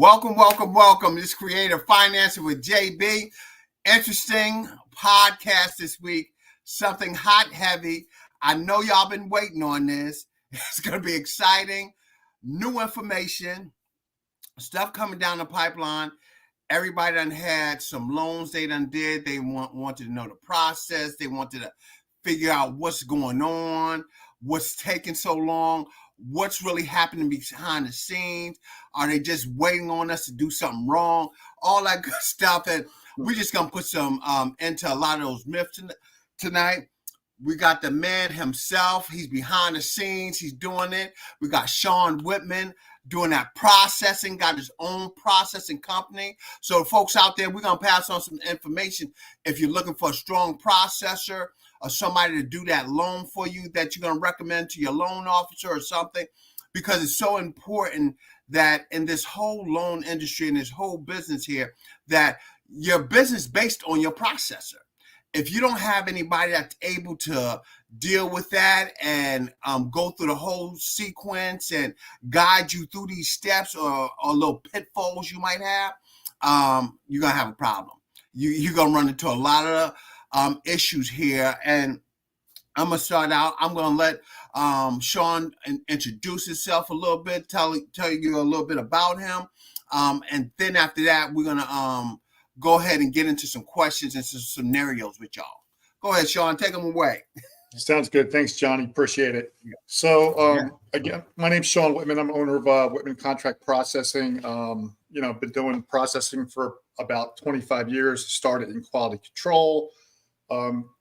Welcome. This Creative Financing with JB. Interesting podcast this week. Something hot, heavy. I know y'all been waiting on this. It's going to be exciting. New information. Stuff coming down the pipeline. Everybody done had some loans they done did. They wanted to know the process. They wanted to figure out what's going on, what's taking so long, what's really happening behind the scenes. Are they just waiting on us to do something wrong? All that good stuff. And we're just going to put some into a lot of those myths tonight. We got the man himself. He's behind the scenes. He's doing it. We got Shawn Whitman doing that processing, got his own processing company. So folks out there, we're going to pass on some information. If you're looking for a strong processor or somebody to do that loan for you that you're going to recommend to your loan officer or something, because it's so important that in this whole loan industry and this whole business here, that your business is based on your processor. If you don't have anybody that's able to deal with that and go through the whole sequence and guide you through these steps or little pitfalls you might have, you're going to have a problem. You're going to run into a lot of issues here. And I'm going to start out. I'm going to let Shawn introduce himself a little bit, tell you a little bit about him. And then after that, we're going to go ahead and get into some questions and some scenarios with y'all. Go ahead, Shawn, take them away. Sounds good. Thanks, Johnny. Appreciate it. So again, my name's Shawn Whitman. I'm owner of Whitman Contract Processing. I've been doing processing for about 25 years, started in quality control.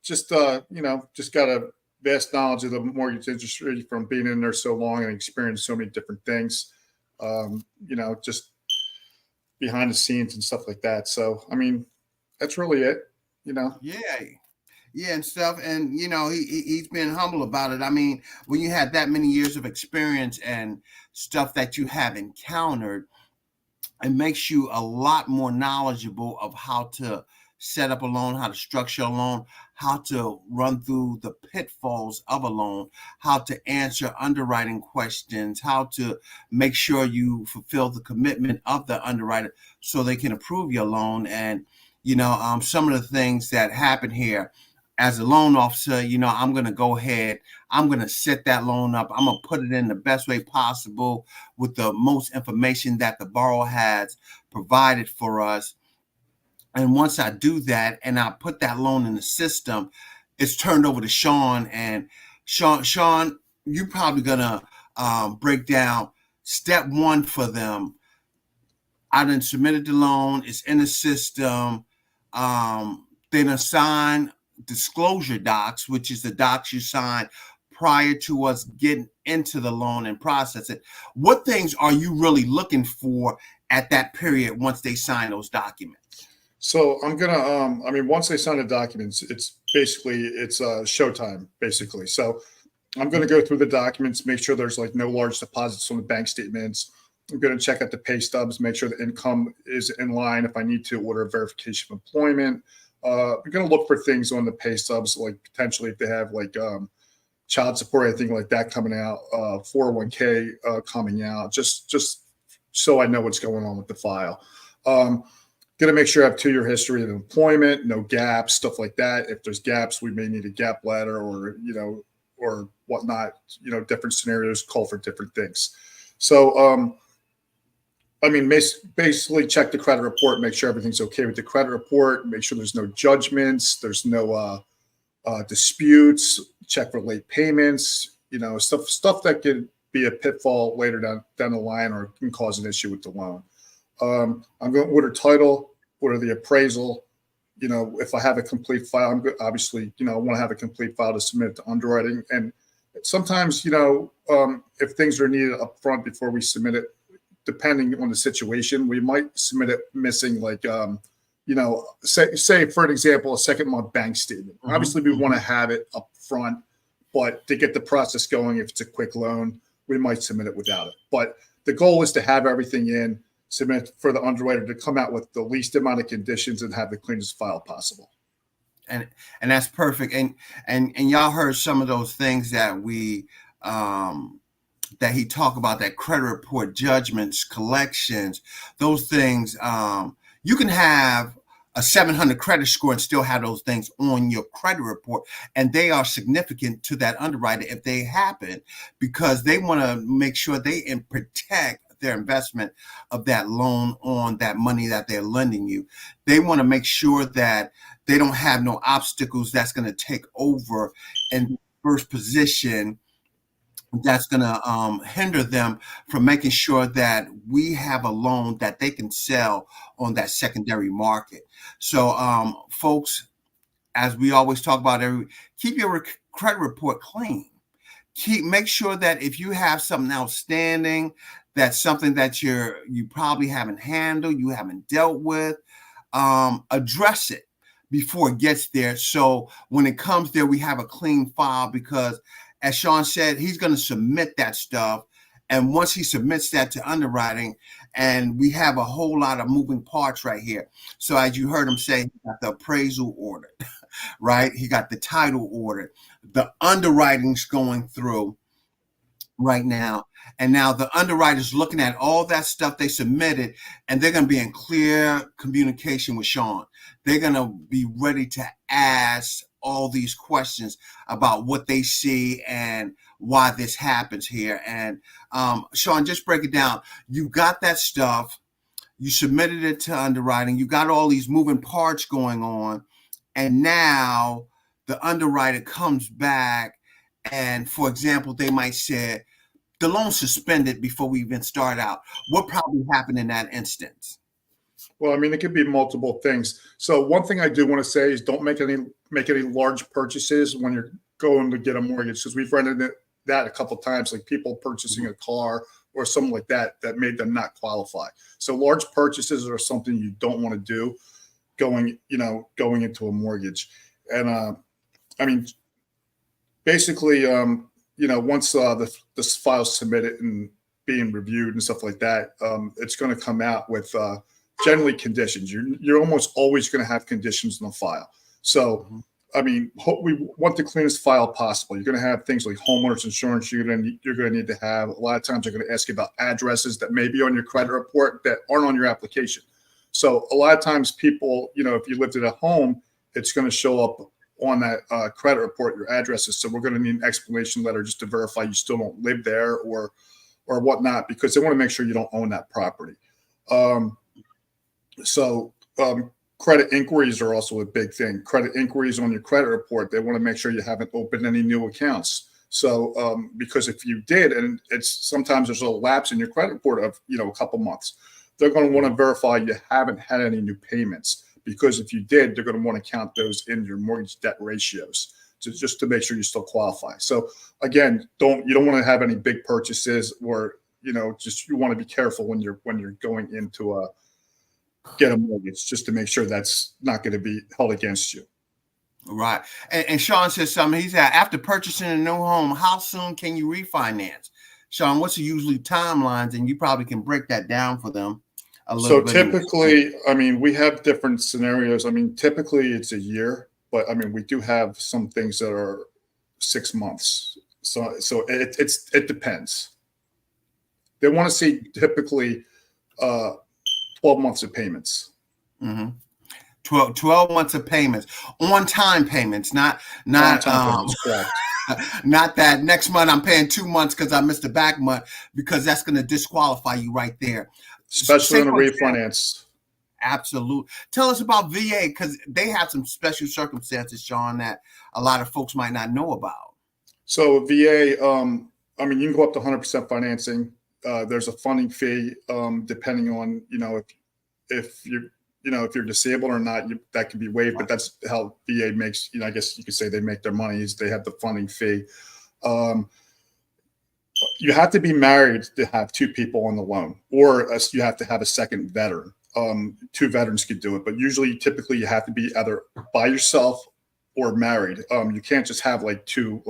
Just got a vast knowledge of the mortgage industry from being in there so long and experienced so many different things, just behind the scenes and stuff like that. So, I mean, that's really it, Yeah, and stuff. And, he's been humble about it. I mean, when you have that many years of experience and stuff that you have encountered, it makes you a lot more knowledgeable of how to set up a loan, how to structure a loan, how to run through the pitfalls of a loan, how to answer underwriting questions, how to make sure you fulfill the commitment of the underwriter so they can approve your loan. And, some of the things that happen here as a loan officer, I'm going to go ahead, I'm going to set that loan up. I'm going to put it in the best way possible with the most information that the borrower has provided for us. And once I do that and I put that loan in the system, it's turned over to Shawn. And Shawn, you're probably going to break down step one for them. I done submitted the loan. It's in the system. They done sign disclosure docs, which is the docs you sign prior to us getting into the loan and process it. What things are you really looking for at that period once they sign those documents? So I'm going to, once they sign the documents, it's showtime, basically. So I'm going to go through the documents, make sure there's no large deposits on the bank statements. I'm going to check out the pay stubs, make sure the income is in line. If I need to order a verification of employment, I'm going to look for things on the pay stubs, like potentially if they have child support, anything like that coming out, 401k coming out, just so I know what's going on with the file. Going to make sure I have 2-year history of employment, no gaps, stuff like that. If there's gaps, we may need a gap letter or whatnot. Different scenarios call for different things. So, basically check the credit report, make sure everything's okay with the credit report, make sure there's no judgments, there's no disputes, check for late payments, stuff that could be a pitfall later down the line or can cause an issue with the loan. I'm going to order title, order the appraisal. If I have a complete file, I'm obviously, I want to have a complete file to submit to underwriting. And sometimes, if things are needed up front before we submit it, depending on the situation, we might submit it missing, say for an example, a second month bank statement. Mm-hmm. Obviously, we want to have it up front, but to get the process going, if it's a quick loan, we might submit it without it. But the goal is to have everything in, submit for the underwriter to come out with the least amount of conditions and have the cleanest file possible. And that's perfect. And y'all heard some of those things that we that he talked about, that credit report, judgments, collections, those things. You can have a 700 credit score and still have those things on your credit report, and they are significant to that underwriter if they happen, because they want to make sure they protect their investment of that loan on that money that they're lending you. They want to make sure that they don't have no obstacles that's going to take over in first position, that's going to hinder them from making sure that we have a loan that they can sell on that secondary market. So, folks, as we always talk about, keep your credit report clean. Make sure that if you have something outstanding, that's something that you probably haven't handled, you haven't dealt with, address it before it gets there. So when it comes there, we have a clean file, because as Shawn said, he's going to submit that stuff. And once he submits that to underwriting, and we have a whole lot of moving parts right here. So as you heard him say, he got the appraisal ordered, right? He got the title ordered. The underwriting's going through right now. And now the underwriter's looking at all that stuff they submitted, and they're going to be in clear communication with Shawn. They're going to be ready to ask all these questions about what they see and why this happens here. And Shawn, just break it down. You got that stuff. You submitted it to underwriting. You got all these moving parts going on. And now the underwriter comes back, and, for example, they might say, the loan suspended before we even start out. What probably happened in that instance? Well, I mean, it could be multiple things. So one thing I do want to say is don't make any large purchases when you're going to get a mortgage, because we've run into that a couple of times, like people purchasing a car or something like that made them not qualify. So large purchases are something you don't want to do going into a mortgage. And I mean, basically, once this file's submitted and being reviewed and stuff like that, it's going to come out with generally conditions. You're almost always going to have conditions in the file. So, I mean, we want the cleanest file possible. You're going to have things like homeowners insurance. You're going to need to have. A lot of times, they're going to ask you about addresses that may be on your credit report that aren't on your application. So, a lot of times, people, if you lived at a home, it's going to show up on that credit report your addresses. So we're going to need an explanation letter just to verify you still don't live there or whatnot, because they want to make sure you don't own that property. Credit inquiries are also a big thing. Credit inquiries on your credit report, they want to make sure you haven't opened any new accounts. So because if you did, and sometimes there's a lapse in your credit report of a couple months, they're going to want to verify you haven't had any new payments. Because if you did, they're going to want to count those in your mortgage debt ratios just to make sure you still qualify. So again, you don't want to have any big purchases, or you want to be careful when you're going into get a mortgage, just to make sure that's not going to be held against you. Right. And Shawn says something. He said, after purchasing a new home, how soon can you refinance? Shawn, what's the usually timelines? And you probably can break that down for them. So typically, I mean, we have different scenarios. I mean, typically it's a year, but I mean, we do have some things that are 6 months. So it depends. They want to see typically 12 months of payments. Mm-hmm. 12 months of payments, on-time payments, not payments, not that next month I'm paying 2 months because I missed the back month, because that's going to disqualify you right there. Especially on a refinance. Absolutely. Tell us about VA, because they have some special circumstances, Shawn, that a lot of folks might not know about. So VA, I mean, you can go up to 100% financing. There's a funding fee, depending on if you're disabled or not. That can be waived, but that's how VA makes. I guess you could say they make their money. Is they have the funding fee. You have to be married to have 2 people on the loan, or you have to have a second veteran. 2 veterans could do it, but typically you have to be either by yourself or married. You can't just have two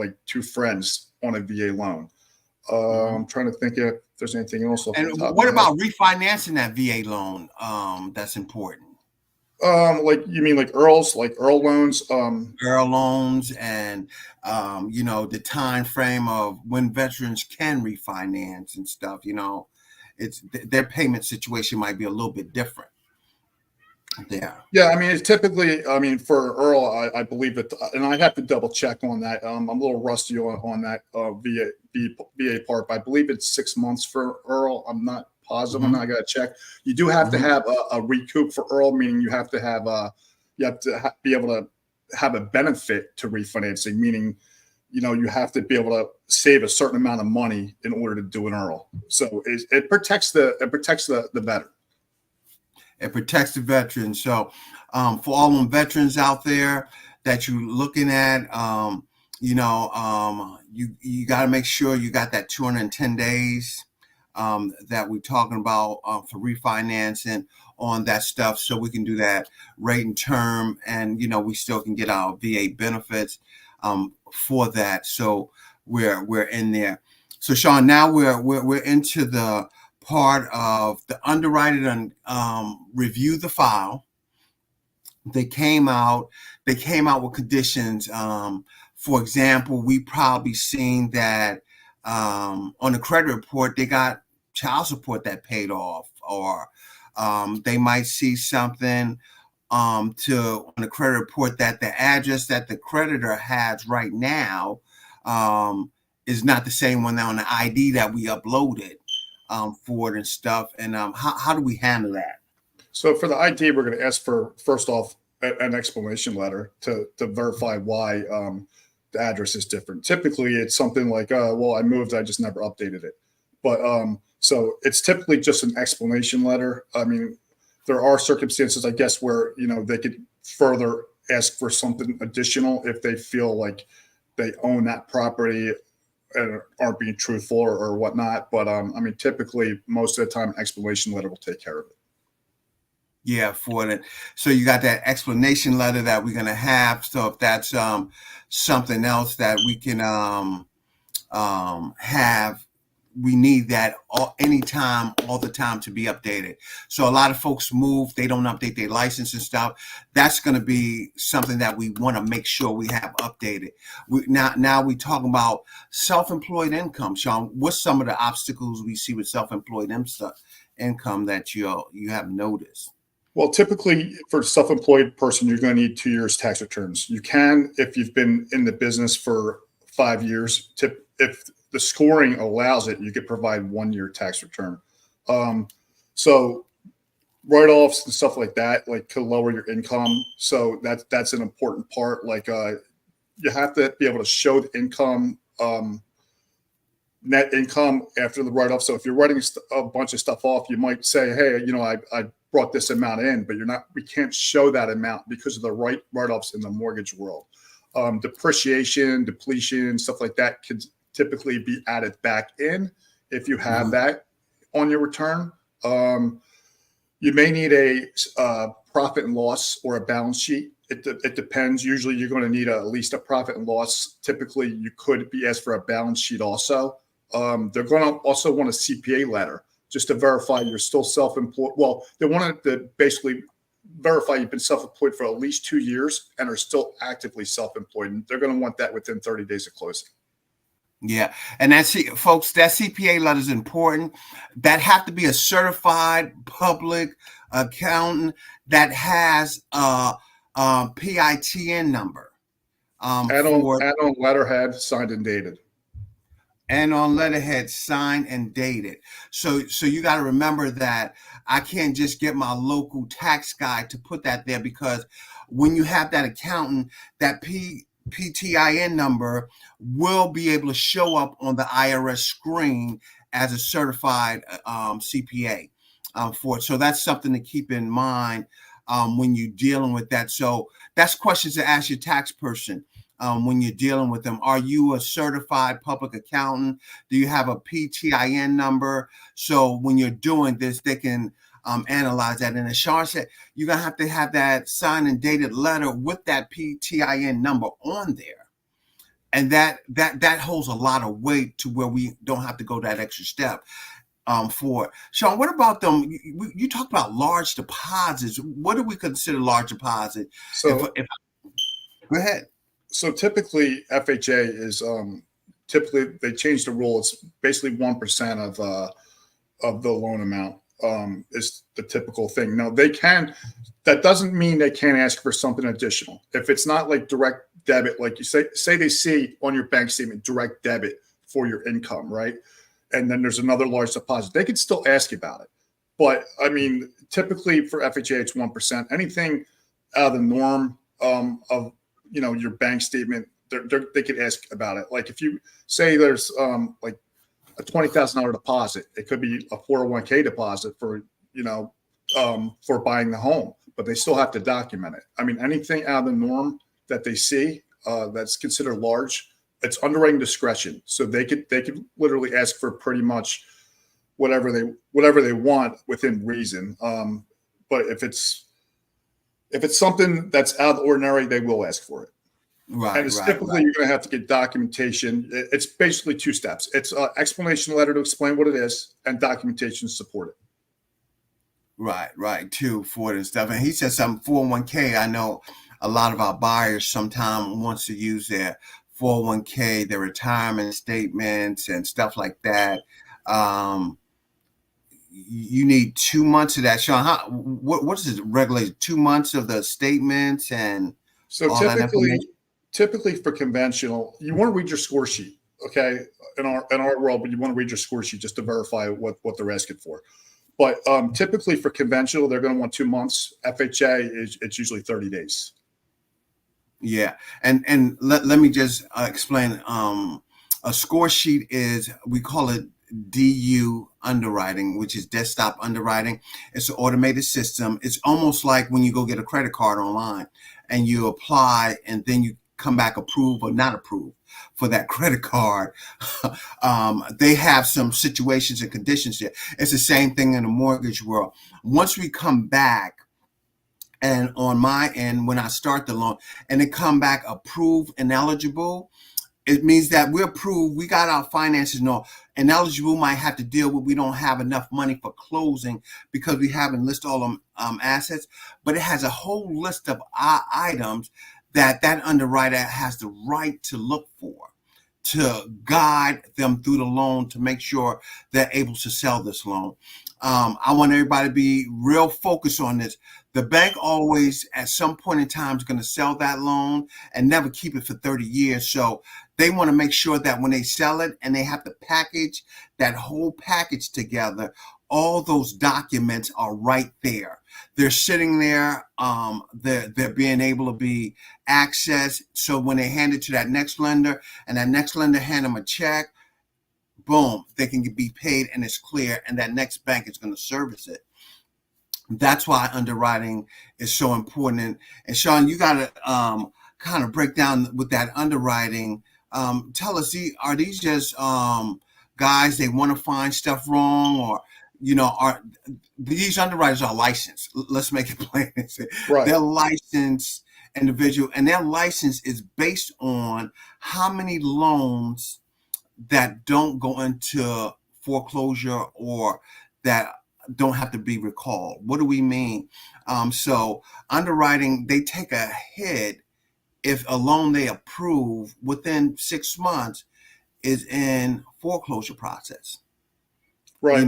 friends on a VA loan. I'm trying to think if there's anything else. And what about refinancing that VA loan? That's important. Like you mean like Earls, like Earl loans? Earl loans, and the time frame of when veterans can refinance and stuff. It's their payment situation might be a little bit different there. Yeah, I mean, it's typically, I mean, for Earl, I believe that, and I have to double check on that. I'm a little rusty on that VA part, but I believe it's 6 months for Earl. I'm not positive on that. I got to check. You do have to have a recoup for Earl, meaning you have to have be able to have a benefit to refinancing, meaning, you have to be able to save a certain amount of money in order to do an Earl. So it protects the veteran. It protects the veterans. So for all them veterans out there that you're looking at, you got to make sure you got that 210 days that we're talking about for refinancing on that stuff, so we can do that rate and term, and we still can get our VA benefits for that. So we're in there. So Shawn, now we're into the part of the underwriter and review the file. They came out with conditions. For example, we probably seen that on the credit report they got child support that paid off, or they might see something on the credit report that the address that the creditor has right now is not the same one on the ID that we uploaded for it and stuff. And how do we handle that? So for the ID, we're going to ask for, first off, an explanation letter to verify why the address is different. Typically, it's something like, well, I moved, I just never updated it. But so it's typically just an explanation letter. I mean, there are circumstances, I guess, where, they could further ask for something additional if they feel like they own that property and aren't being truthful or whatnot. But I mean, typically, most of the time, an explanation letter will take care of it. Yeah, for it. So you got that explanation letter that we're gonna have. So if that's something else that we can have, we need that anytime, all the time, to be updated. So a lot of folks move, they don't update their license and stuff. That's going to be something that we want to make sure we have updated. Now we talking about self-employed income. Shawn, what's some of the obstacles we see with self-employed income that you have noticed? Well, typically for a self-employed person, you're going to need 2 years tax returns. You can, if you've been in the business for 5 years, if the scoring allows it, you could provide 1 year tax return. So write-offs and stuff like that, like, could lower your income. So that's an important part. Like you have to be able to show the income, net income after the write-off. So if you're writing a bunch of stuff off, you might say, hey, I brought this amount in, but we can't show that amount because of the write-offs in the mortgage world. Depreciation, depletion, stuff like that could typically be added back in if you have that on your return. You may need a profit and loss or a balance sheet. It depends. Usually you're going to need at least a profit and loss. Typically you could be asked for a balance sheet also. They're going to also want a CPA letter just to verify you're still self-employed. Well, they want to basically verify you've been self-employed for at least 2 years and are still actively self-employed. And they're going to want that within 30 days of closing. Yeah. And folks, that CPA letter is important. That have to be a certified public accountant that has a PITN number. Add on letterhead, signed and dated. And on letterhead, signed and dated. So you got to remember that I can't just get my local tax guy to put that there, because when you have that accountant, that PTIN number will be able to show up on the IRS screen as a certified CPA for it. So that's something to keep in mind when you're dealing with that. So that's questions to ask your tax person when you're dealing with them. Are you a certified public accountant? Do you have a PTIN number? So when you're doing this, they can analyze that. And as Shawn said, you're going to have that signed and dated letter with that PTIN number on there. And that holds a lot of weight to where we don't have to go that extra step. for it. Shawn, what about them? You talked about large deposits. What do we consider large deposit? So If go ahead. so typically FHA is typically they change the rule. It's basically 1% of the loan amount is the typical thing. Now they can. That doesn't mean they can't ask for something additional. If it's not like direct debit, like you say they see on your bank statement direct debit for your income, right? And then there's another large deposit. They could still ask you about it. But I mean, typically for FHA, it's 1%. Anything out of the norm of your bank statement, they could ask about it. Like if you say there's like a $20,000 deposit, it could be a 401k deposit for buying the home, but they still have to document it. I mean, anything out of the norm that they see that's considered large, it's underwriting discretion. So they could literally ask for pretty much whatever they want within reason. But if it's something that's out of the ordinary, they will ask for it. Right. And it's typically you're going to have to get documentation. It's basically two steps. It's an explanation letter to explain what it is and documentation to support it. Right. Too for it and stuff. And he said something 401k. I know a lot of our buyers sometimes wants to use their 401k, their retirement statements and stuff like that. You need 2 months of that, Shawn. What is it regulated? 2 months of the statements and so all that information? Typically for conventional, you want to read your score sheet, okay? In our world, but you want to read your score sheet just to verify what they're asking for. But typically for conventional, they're going to want 2 months. FHA it's usually 30 days. Yeah, and let me just explain. A score sheet is, we call it DU underwriting, which is desktop underwriting. It's an automated system. It's almost like when you go get a credit card online and you apply and then you come back approved or not approved for that credit card. They have some situations and conditions here. It's the same thing in the mortgage world. Once we come back, and on my end, when I start the loan and they come back approved and eligible, it means that we're approved. We got our finances. No, and eligible might have to deal with, we don't have enough money for closing because we haven't listed all them assets, but it has a whole list of items that underwriter has the right to look for, to guide them through the loan to make sure they're able to sell this loan. I want everybody to be real focused on this. The bank always, at some point in time, is going to sell that loan and never keep it for 30 years. So they want to make sure that when they sell it and they have to package that whole package together, all those documents are right there. They're sitting there. They're being able to be accessed. So when they hand it to that next lender and that next lender hand them a check, boom, they can be paid and it's clear, and that next bank is going to service it. That's why underwriting is so important. And Shawn, you got to kind of break down with that underwriting. Tell us, are these just guys, they want to find stuff wrong, or are these underwriters are licensed? Let's make it plain. Right. They're licensed individual, and their license is based on how many loans that don't go into foreclosure or that don't have to be recalled. What do we mean? So underwriting, they take a hit if a loan they approve within 6 months is in foreclosure process. Right.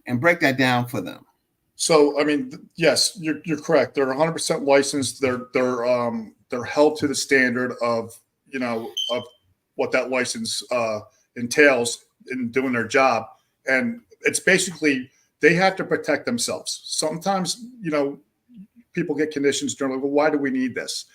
And break that down for them. So, I mean, yes, you're correct. They're 100% licensed. They're held to the standard of what that license entails in doing their job. And it's basically, they have to protect themselves. Sometimes, people get conditions during, well, why do we need this?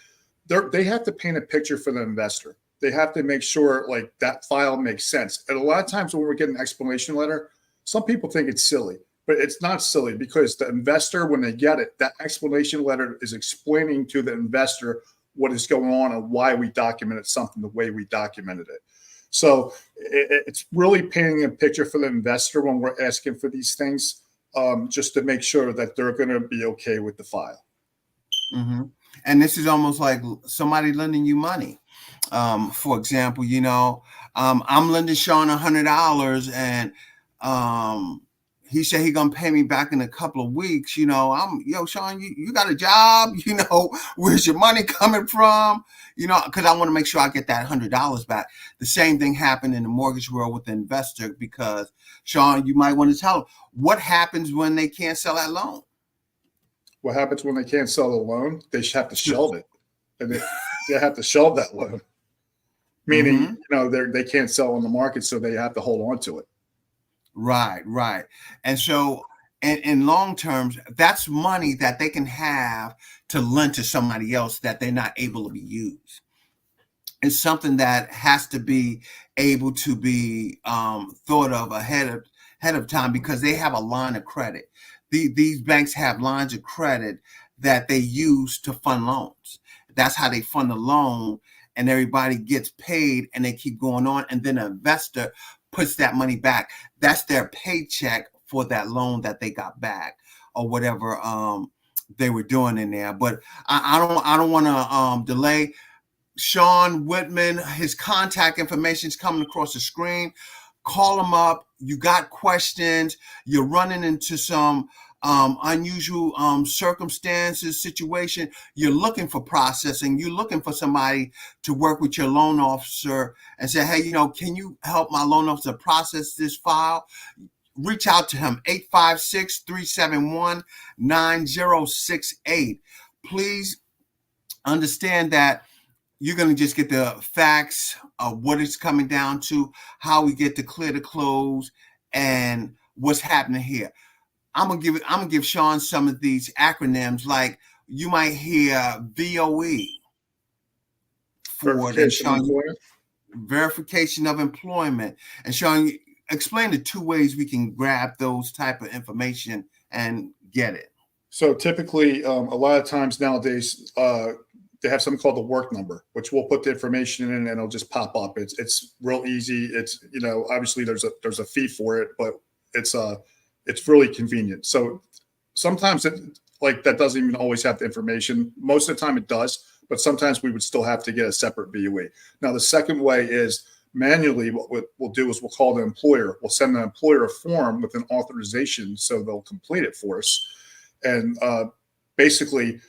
They have to paint a picture for the investor. They have to make sure like that file makes sense. And a lot of times when we're getting an explanation letter, some people think it's silly, but it's not silly, because the investor, when they get it, that explanation letter is explaining to the investor what is going on and why we documented something the way we documented it. So it's really painting a picture for the investor when we're asking for these things, just to make sure that they're going to be okay with the file. Mm-hmm. And this is almost like somebody lending you money. For example, I'm lending Shawn $100, and he said he gonna pay me back in a couple of weeks. Shawn, you got a job? Where's your money coming from? Because I want to make sure I get that $100 back. The same thing happened in the mortgage world with the investor, because Shawn, you might want to tell them what happens when they can't sell that loan. What happens when they can't sell the loan? They have to shelve it, and they have to shelve that loan. Meaning, they can't sell on the market, so they have to hold on to it. Right. And so in long terms, that's money that they can have to lend to somebody else that they're not able to be used. It's something that has to be able to be thought of ahead of time, because they have a line of credit. These banks have lines of credit that they use to fund loans. That's how they fund the loan, and everybody gets paid, and they keep going on, and then an investor puts that money back. That's their paycheck for that loan that they got back, or whatever they were doing in there. But I don't want to delay. Shawn Whitman, his contact information is coming across the screen. Call him up. You got questions. You're running into some unusual circumstances, situation. You're looking for processing. You're looking for somebody to work with your loan officer and say, hey, can you help my loan officer process this file? Reach out to him, 856-371-9068. Please understand that you're going to just get the facts of what it's coming down to, how we get to clear the close, and what's happening here. I'm gonna give Shawn some of these acronyms, like you might hear VOE for that. Shawn, verification of employment. And Shawn, explain the two ways we can grab those type of information and get it. So typically, a lot of times nowadays, they have something called the work number, which we'll put the information in and it'll just pop up. It's real easy. It's, obviously there's a fee for it, but it's really convenient. So sometimes that doesn't even always have the information. Most of the time it does, but sometimes we would still have to get a separate VOE. Now, the second way is manually. What we'll do is we'll call the employer. We'll send the employer a form with an authorization, so they'll complete it for us. And basically,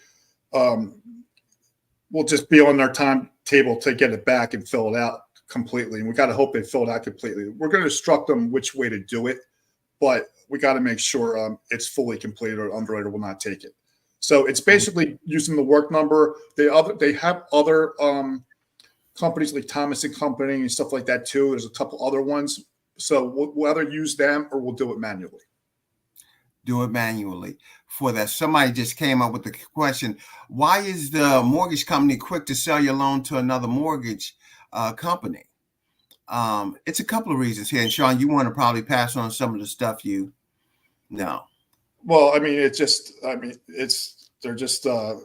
we'll just be on their timetable to get it back and fill it out completely. And we got to hope they fill it out completely. We're going to instruct them which way to do it, but we got to make sure it's fully completed, or underwriter will not take it. So it's basically using the work number. They have other companies like Thomas and Company and stuff like that too. There's a couple other ones. So we'll either use them or we'll do it manually. Do it manually. For that, somebody just came up with the question: why is the mortgage company quick to sell your loan to another mortgage company? It's a couple of reasons here. And Shawn, you want to probably pass on some of the stuff you know. Well, I mean, they're just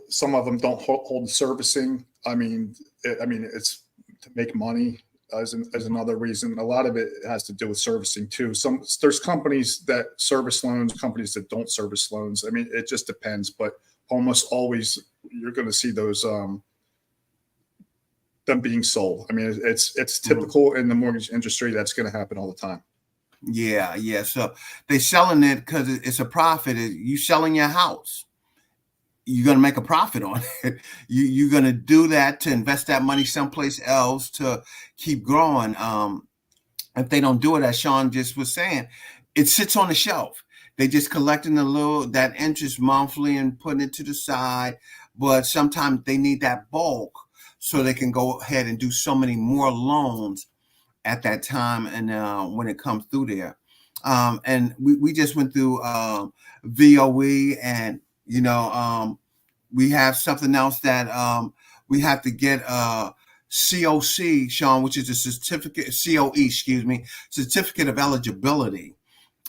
some of them don't hold servicing. I mean, it's to make money as another reason. A lot of it has to do with servicing too. There's companies that service loans, companies that don't service loans. I mean, it just depends, but almost always you're going to see those them being sold. I mean, it's typical in the mortgage industry. That's going to happen all the time. Yeah. So they're selling it because it's a profit. You selling your house, you're going to make a profit on it. You're going to do that to invest that money someplace else to keep growing. If they don't do it, as Shawn just was saying, it sits on the shelf. They just collecting that interest monthly and putting it to the side. But sometimes they need that bulk so they can go ahead and do so many more loans at that time, and when it comes through there. And we just went through VOE, and we have something else that we have to get COC, Shawn, which is a certificate, certificate of eligibility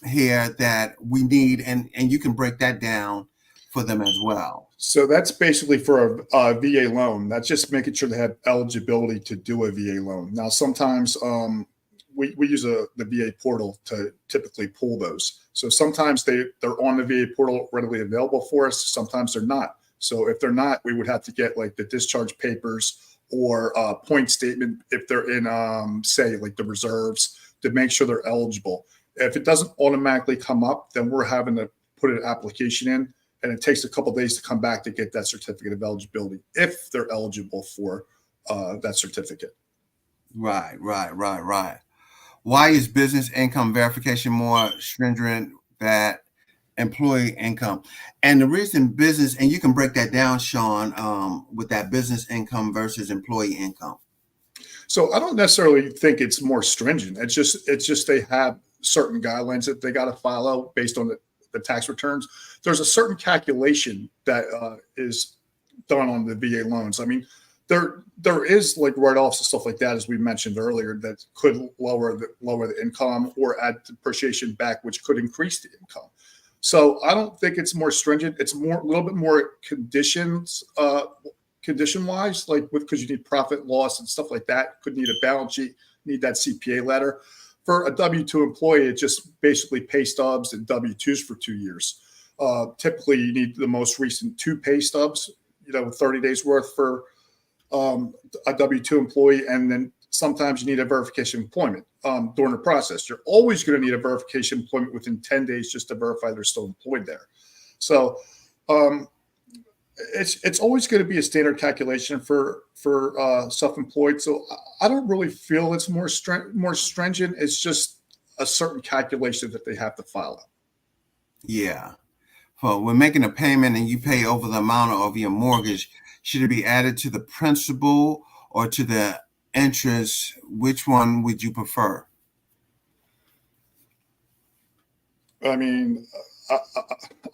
here that we need, and you can break that down for them as well. So that's basically for a VA loan. That's just making sure they have eligibility to do a VA loan. Now, sometimes we use the VA portal to typically pull those. So sometimes they're on the VA portal readily available for us. Sometimes they're not. So if they're not, we would have to get like the discharge papers or point statement if they're in, say, like the reserves, to make sure they're eligible. If it doesn't automatically come up, then we're having to put an application in, and it takes a couple of days to come back to get that certificate of eligibility if they're eligible for that certificate. Right. Why is business income verification more stringent than employee income? And the reason business, and you can break that down, Shawn, with that business income versus employee income. So I don't necessarily think it's more stringent. It's just they have certain guidelines that they got to follow based on the tax returns. There's a certain calculation that is done on the VA loans. I mean, there is like write-offs and stuff like that, as we mentioned earlier, that could lower the income or add depreciation back, which could increase the income. So I don't think it's more stringent. It's a little bit more condition-wise, like because you need profit and loss and stuff like that. Could need a balance sheet, need that CPA letter. For a W-2 employee, it just basically pay stubs and W-2s for 2 years. Typically, you need the most recent 2 pay stubs, 30 days worth for a W-2 employee, and then sometimes you need a verification of employment during the process. You're always going to need a verification of employment within 10 days just to verify they're still employed there. So it's always going to be a standard calculation for self-employed. So I don't really feel it's more stringent. It's just a certain calculation that they have to follow. Yeah. Well, when making a payment and you pay over the amount of your mortgage, should it be added to the principal or to the interest? Which one would you prefer? I mean,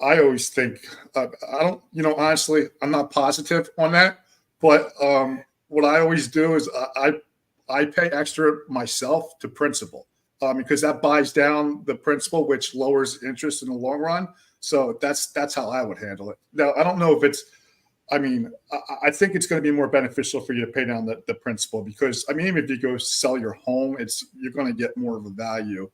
I always think I don't, honestly, I'm not positive on that. But what I always do is I pay extra myself to principal because that buys down the principal, which lowers interest in the long run. So that's how I would handle it. Now, I don't know if it's. I mean, I think it's going to be more beneficial for you to pay down the principal because, I mean, even if you go sell your home, you're going to get more of a value.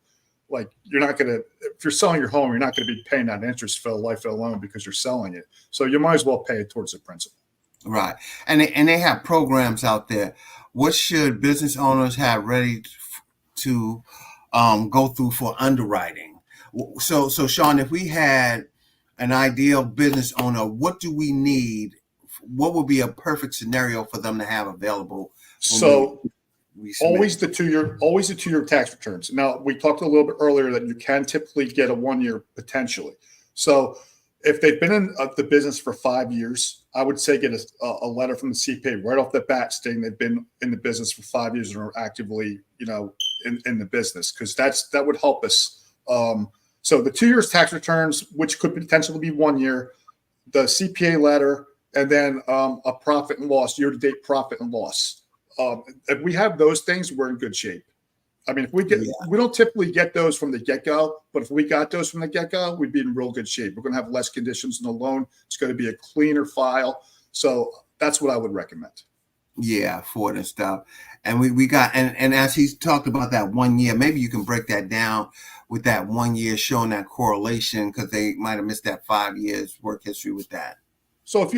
Like you're not going to, if you're selling your home, you're not going to be paying that interest for the life of the loan because you're selling it. So you might as well pay it towards the principal. Right. And they have programs out there. What should business owners have ready to go through for underwriting? So Shawn, if we had an ideal business owner, what do we need? What would be a perfect scenario for them to have available? So always the 2-year tax returns. Now, we talked a little bit earlier that you can typically get a 1 year potentially. So if they've been in the business for 5 years, I would say get a letter from the CPA right off the bat stating they've been in the business for 5 years and are actively, in the business, because that would help us. So the 2 years tax returns, which could potentially be 1 year, the CPA letter, and then a profit and loss, year-to-date profit and loss. If we have those things, we're in good shape. I mean, if we don't typically get those from the get-go, but if we got those from the get-go, we'd be in real good shape. We're going to have less conditions in the loan. It's going to be a cleaner file. So that's what I would recommend. Yeah, for it and stuff. And we got, and as he's talked about that 1 year, maybe you can break that down with that 1 year showing that correlation because they might have missed that 5 years work history with that. So if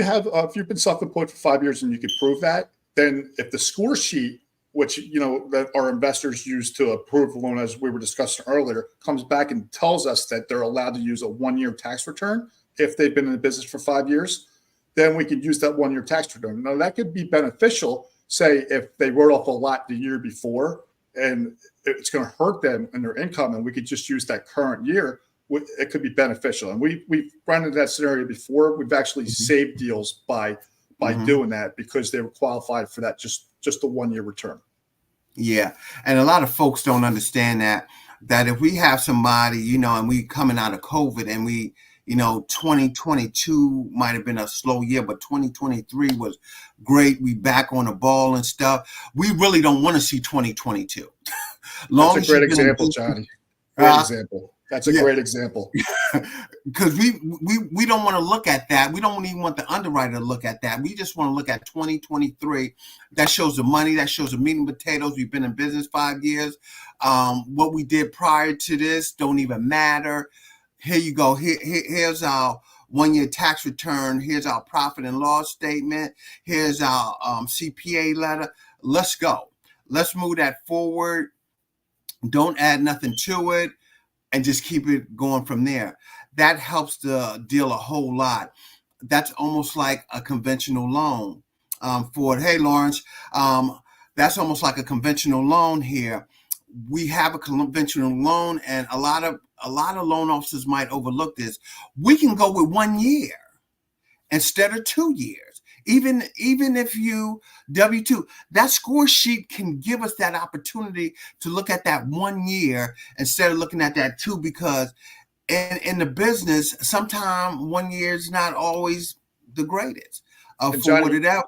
you've been self-employed for 5 years and you can prove that, then if the score sheet, which that our investors use to approve the loan, as we were discussing earlier, comes back and tells us that they're allowed to use a 1 year tax return if they've been in the business for 5 years, then we could use that 1 year tax return. Now that could be beneficial, say if they wrote off a lot the year before and it's going to hurt them in their income, and we could just use that current year. It could be beneficial, and we've run into that scenario before. We've actually saved deals by doing that because they were qualified for that just a 1 year return. Yeah, and a lot of folks don't understand that if we have somebody, and we coming out of COVID, and we 2022 might have been a slow year, but 2023 was great. We back on the ball and stuff. We really don't want to see 2022. That's a great example, Johnny. Great example. That's a great example. Because we don't want to look at that. We don't even want the underwriter to look at that. We just want to look at 2023. That shows the money. That shows the meat and potatoes. We've been in business 5 years. What we did prior to this don't even matter. Here you go. Here's our 1 year tax return. Here's our profit and loss statement. Here's our CPA letter. Let's go. Let's move that forward. Don't add nothing to it. and just keep it going from there. That helps the deal a whole lot. That's almost like a conventional loan. For hey, Lawrence, that's almost like a conventional loan here. We have a conventional loan, and a lot of loan officers might overlook this. We can go with 1 year instead of 2 years. Even if you W-2, that score sheet can give us that opportunity to look at that 1 year instead of looking at that 2, because in the business, sometimes 1 year is not always the greatest. And For Johnny, whatever,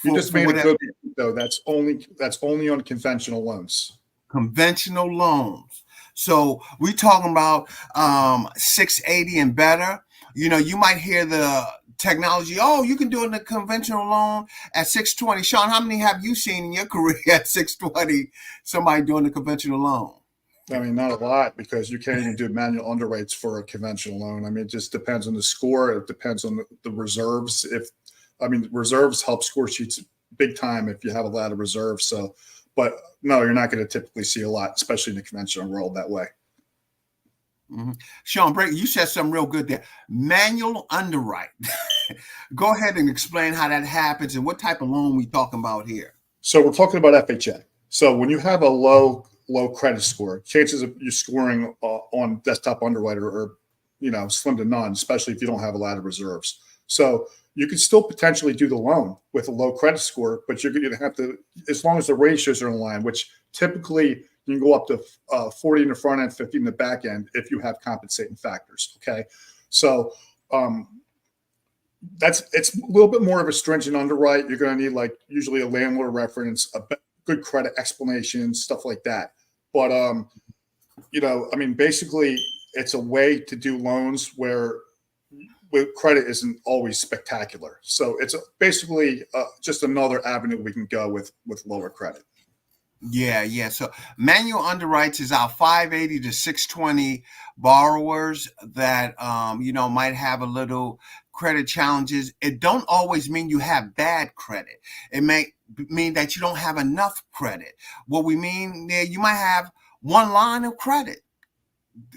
you just made a whatever. good point, though. That's only on conventional loans. Conventional loans. So we talking about 680 and better. You might hear the technology, oh, you can do it in a conventional loan at 620. Shawn, how many have you seen in your career at 620, somebody doing a conventional loan? I mean, not a lot, because you can't even do manual underwrites for a conventional loan. I mean, it just depends on the score. It depends on the reserves. Reserves help score sheets big time if you have a lot of reserves. So, but no, you're not going to typically see a lot, especially in the conventional world, that way. Mm-hmm. Shawn, you said something real good there. Manual underwrite. Go ahead and explain how that happens and what type of loan we talking about here. So we're talking about FHA. So when you have a low credit score, chances of you scoring on desktop underwriter are, slim to none, especially if you don't have a lot of reserves. So you could still potentially do the loan with a low credit score, but you're going to have to, as long as the ratios are in line, which typically you can go up to 40 in the front end, 50 in the back end if you have compensating factors. Okay. So it's a little bit more of a stringent underwrite. You're going to need usually a landlord reference, a good credit explanation, stuff like that. But, basically it's a way to do loans where credit isn't always spectacular. So it's basically just another avenue we can go with lower credit. Yeah. So manual underwrites is our 580 to 620 borrowers that, might have a little credit challenges. It don't always mean you have bad credit. It may mean that you don't have enough credit. What we mean there, you might have one line of credit.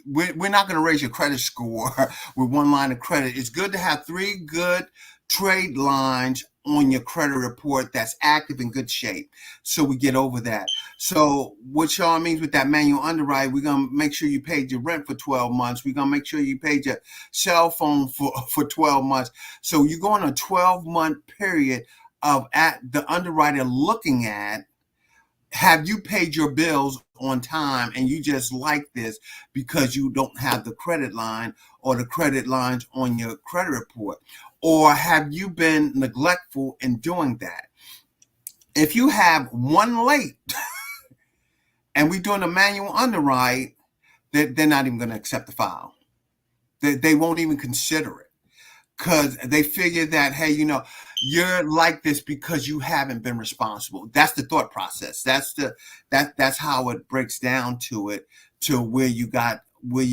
We're not going to raise your credit score with one line of credit. It's good to have 3 good trade lines on your credit report that's active in good shape, so we get over that. So what Shawn means with that manual underwrite, we're going to make sure you paid your rent for 12 months. We're going to make sure you paid your cell phone for 12 months. So you go on a 12-month period of at the underwriter looking at, have you paid your bills on time, and you just like this because you don't have the credit line or the credit lines on your credit report? Or have you been neglectful in doing that? If you have one late and we're doing a manual underwrite, they're not even going to accept the file. They won't even consider it, because they figure that, hey, you're like this because you haven't been responsible. That's the thought process. That's how it breaks down to where you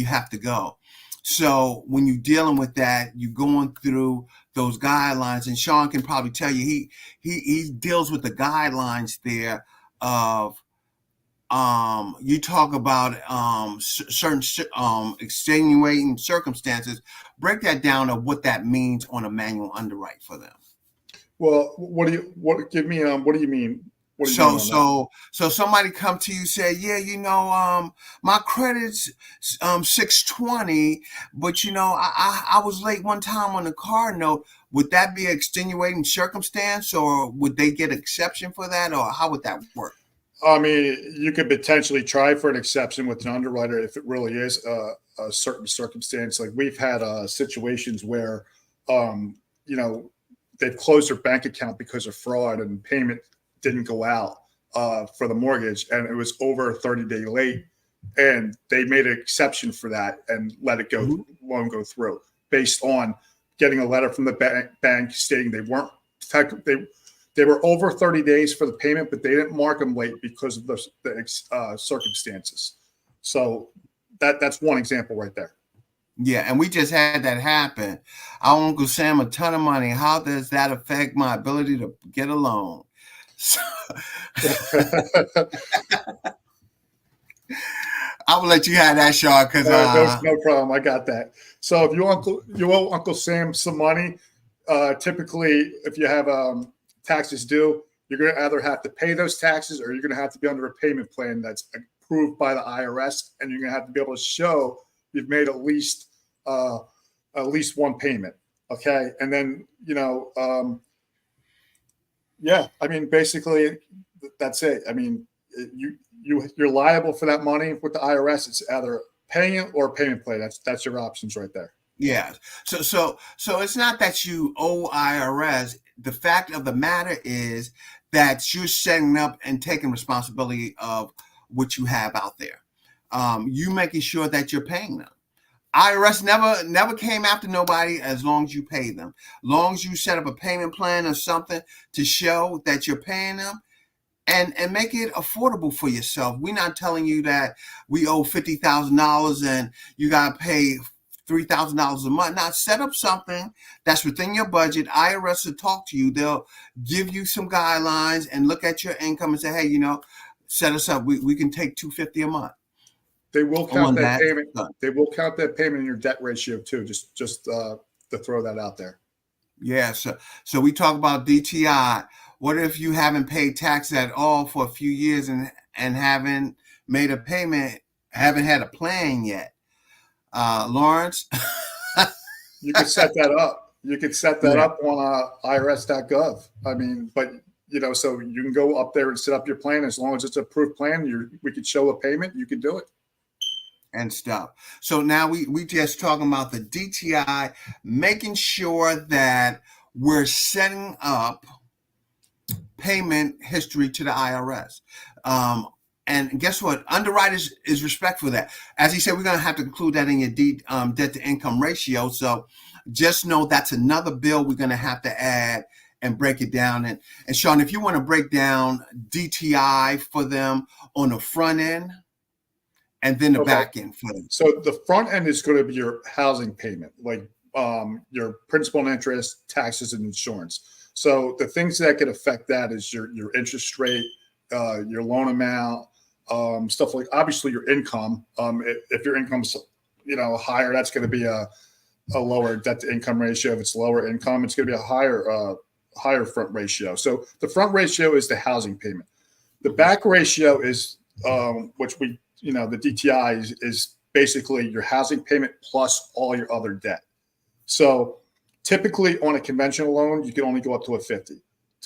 have to go. So when you're dealing with that, you're going through those guidelines, and Shawn can probably tell you he deals with the guidelines there of you talk about certain extenuating circumstances. Break that down of what that means on a manual underwrite for them. Well, what do you mean? So somebody come to you, say, yeah, my credit's 620, but I was late one time on the car note. Would that be an extenuating circumstance, or would they get exception for that, or how would that work? I mean, you could potentially try for an exception with an underwriter if it really is a certain circumstance. Like we've had situations where, they've closed their bank account because of fraud and payment didn't go out for the mortgage, and it was over a 30-day late, and they made an exception for that and let it go, loan go through, based on getting a letter from the bank stating they weren't they were over 30 days for the payment, but they didn't mark them late because of the circumstances. So that's one example right there. Yeah, and we just had that happen. I owe Uncle Sam a ton of money. How does that affect my ability to get a loan? So, I will let you have that, Shawn, because No problem. I got that. So if you owe Uncle Sam some money, typically if you have taxes due, you're going to either have to pay those taxes or you're going to have to be under a payment plan that's approved by the IRS, and you're going to have to be able to show you've made at least one payment. Okay, and then yeah, I mean, basically that's it. I mean, you're liable for that money with the IRS. It's either paying it or a payment plan. That's your options right there. yeah. So it's not that you owe IRS. The fact of the matter is that you're setting up and taking responsibility of what you have out there. You making sure that you're paying them. IRS never came after nobody as long as you pay them. Long as you set up a payment plan or something to show that you're paying them and make it affordable for yourself. We're not telling you that we owe $50,000 and you got to pay $3,000 a month. Now set up something that's within your budget. IRS will talk to you. They'll give you some guidelines and look at your income and say, hey, set us up. We can take $250 a month. They will count that payment. They will count that payment in your debt ratio too. Just to throw that out there. Yeah. So we talk about DTI. What if you haven't paid taxes at all for a few years and haven't made a payment, haven't had a plan yet? Lawrence? You could set that up. You could set that up on irs.gov. I mean, but so you can go up there and set up your plan. As long as it's an approved plan, we could show a payment. You could do it. And stuff. So now we just talking about the DTI, making sure that we're setting up payment history to the IRS. And guess what? Underwriters is respectful of that. As he said, we're going to have to include that in your debt to income ratio. So just know that's another bill we're going to have to add and break it down. And Shawn, if you want to break down DTI for them on the front end, and then the back end for them. So the front end is going to be your housing payment, like your principal and interest, taxes, and insurance. So the things that could affect that is your interest rate, your loan amount, stuff like obviously your income. If your income's higher, that's going to be a lower debt to income ratio. If it's lower income, it's going to be a higher front ratio. So the front ratio is the housing payment. The back ratio is which the DTI is basically your housing payment plus all your other debt. So typically on a conventional loan, you can only go up to a 50.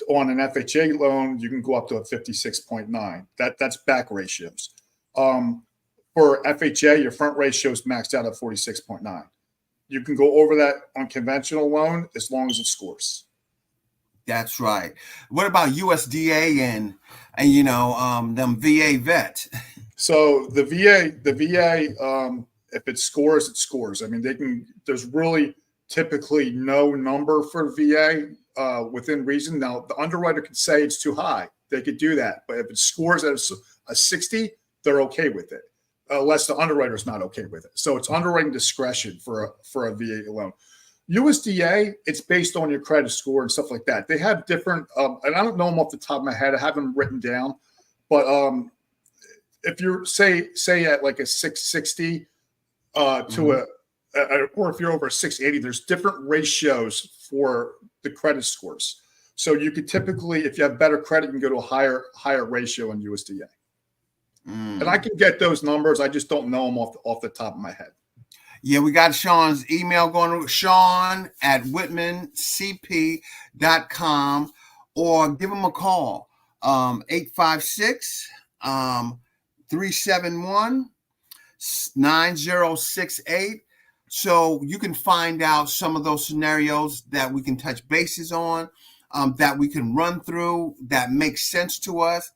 On an FHA loan, you can go up to a 56.9. That's back ratios. For FHA, your front ratio is maxed out at 46.9. You can go over that on conventional loan as long as it scores. That's right. What about USDA and them VA vets? So the VA, if it scores, it scores. I mean, there's really typically no number for VA within reason. Now, the underwriter could say it's too high. They could do that. But if it scores at a 60, they're okay with it, unless the underwriter's not okay with it. So it's underwriting discretion for a VA loan. USDA, it's based on your credit score and stuff like that. They have different, and I don't know them off the top of my head. I have them written down. But if you're say at like a 660 or if you're over a 680, there's different ratios for the credit scores. So you could typically, if you have better credit, you can go to a higher ratio in USDA. And I can get those numbers. I just don't know them off the top of my head. Yeah, we got Shawn's email going to Shawn at whitmancp.com, or give him a call, 856 371-9068. So you can find out some of those scenarios that we can touch bases on, that we can run through, that makes sense to us,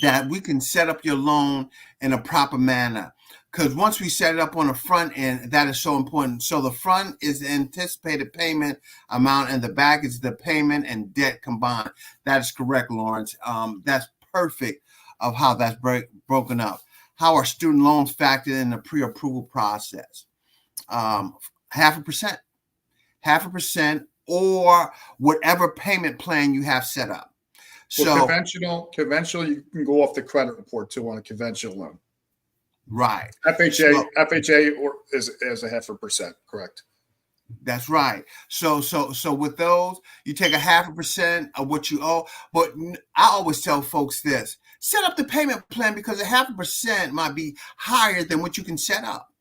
that we can set up your loan in a proper manner. Because once we set it up on the front end, that is so important. So the front is the anticipated payment amount, and the back is the payment and debt combined. That is correct, Lawrence. That's perfect of how that's broken up. How are student loans factored in the pre-approval process? 0.5%, or whatever payment plan you have set up. Well, conventional, you can go off the credit report too on a conventional loan. Right. FHA or is a 0.5%, correct? That's right. So with those, you take 0.5% of what you owe. But I always tell folks this: set up the payment plan, because 0.5% might be higher than what you can set up.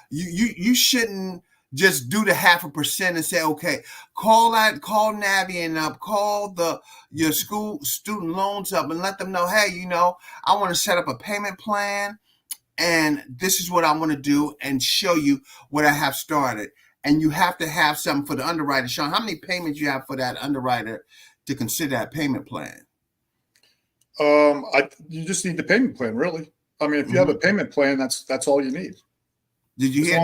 You shouldn't just do the 0.5% and say, okay, call Navient up, call your school student loans up, and let them know, hey, I want to set up a payment plan, and this is what I want to do, and show you what I have started. And you have to have something for the underwriter. Shawn, how many payments you have for that underwriter to consider that payment plan? You just need the payment plan, really. I mean, if you have a payment plan, that's all you need. Did you hear?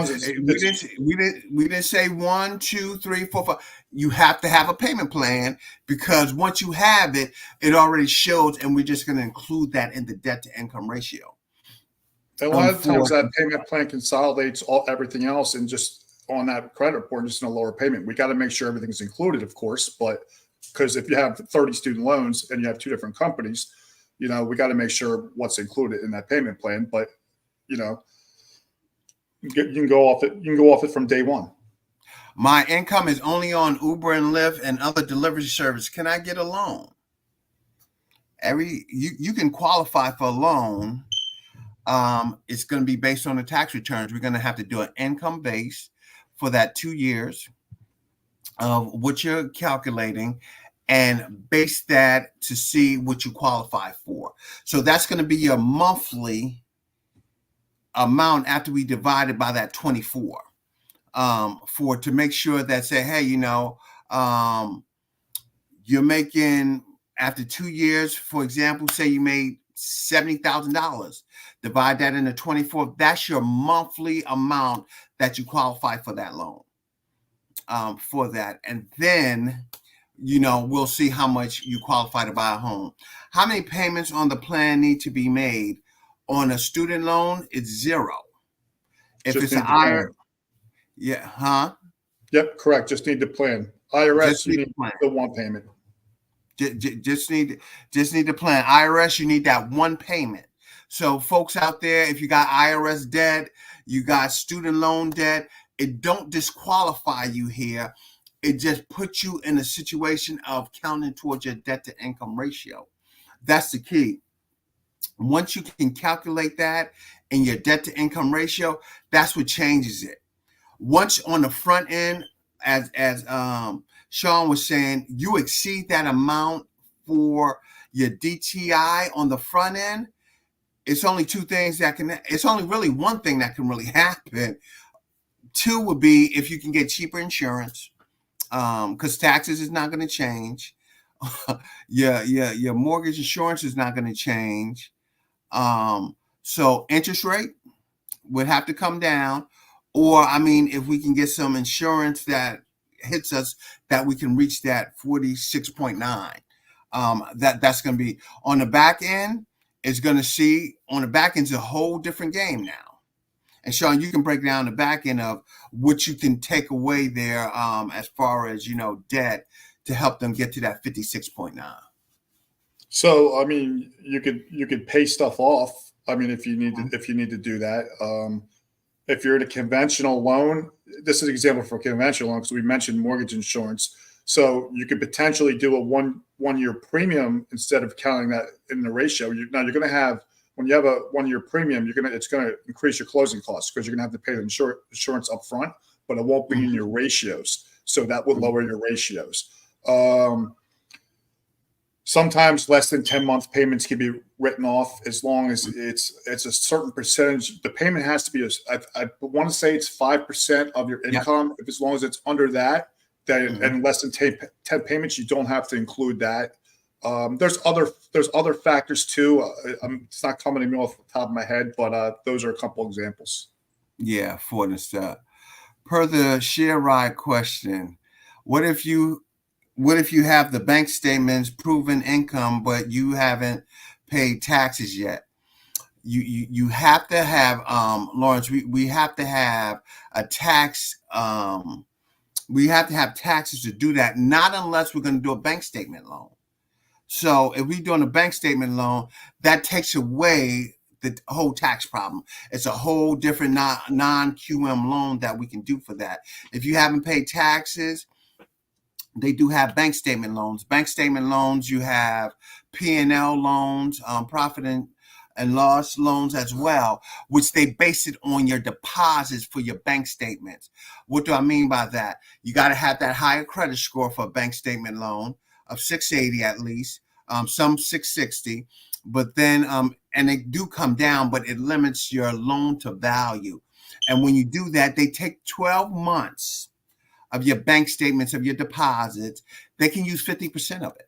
We didn't say 1, 2, 3, 4, 5. You have to have a payment plan, because once you have it, it already shows, and we're just going to include that in the debt to income ratio. And a lot of times that payment plan consolidates everything else, and just on that credit report, just in a lower payment. We got to make sure everything's included, of course, but because if you have 30 student loans and you have 2 different companies, we got to make sure what's included in that payment plan. But you can go off it. You can go off it from day one. My income is only on Uber and Lyft and other delivery service. Can I get a loan? You can qualify for a loan. It's going to be based on the tax returns. We're going to have to do an income base for that 2 years of what you're calculating, and base that to see what you qualify for. So that's going to be your monthly amount after we divide it by that 24, to make sure that, say, hey, you're making, after 2 years, for example, say you made $70,000, divide that into 24. That's your monthly amount that you qualify for that loan, for that. And then, we'll see how much you qualify to buy a home. How many payments on the plan need to be made? On a student loan, it's 0. If just it's an IRS, Yep, correct. Just need the plan. IRS, you need the one payment. Just need the plan. IRS, you need that one payment. So folks out there, if you got IRS debt, you got student loan debt, it don't disqualify you here. It just puts you in a situation of counting towards your debt to income ratio. That's the key. Once you can calculate that in your debt to income ratio, that's what changes it. Once on the front end, as Shawn was saying, you exceed that amount for your DTI on the front end, it's only it's only really one thing that can really happen. 2 would be if you can get cheaper insurance, because taxes is not going to change. your mortgage insurance is not going to change. So interest rate would have to come down, or if we can get some insurance that hits us, that we can reach that 46.9. That's going to be on the back end. It's going to see on the back end is a whole different game now. And Shawn, you can break down the back end of what you can take away there, as far as debt, to help them get to that 56.9. So you could pay stuff off. If you need to do that. If you're in a conventional loan, this is an example for a conventional loan because we mentioned mortgage insurance. So you could potentially do a one year premium instead of counting that in the ratio. You're going to have, when you have a 1 year premium, it's going to increase your closing costs because you're going to have to pay the insurance up front, but it won't be in your ratios. So that would lower your ratios. Sometimes less than 10-month payments can be written off as long as it's a certain percentage. The payment has to be, I want to say it's 5% of your income. If as long as it's under that, and less than 10 payments, you don't have to include that. There's other factors too. It's not coming to me off the top of my head, but those are a couple examples. Yeah, for this. Per the share ride question, what if you have the bank statements proving income, but you haven't paid taxes yet? You have to have, Lawrence, we have to have a tax, we have to have taxes to do that, not unless we're going to do a bank statement loan. So if we're doing a bank statement loan, that takes away the whole tax problem. It's a whole different non-QM loan that we can do for that. If you haven't paid taxes, they do have bank statement loans. Bank statement loans, you have P&L loans, profit and loss loans as well, which they base it on your deposits for your bank statements. What do I mean by that? You got to have that higher credit score for a bank statement loan of 680 at least, some 660. But then, and they do come down, but it limits your loan to value. And when you do that, they take 12 months of your bank statements, of your deposits. They can use 50% of it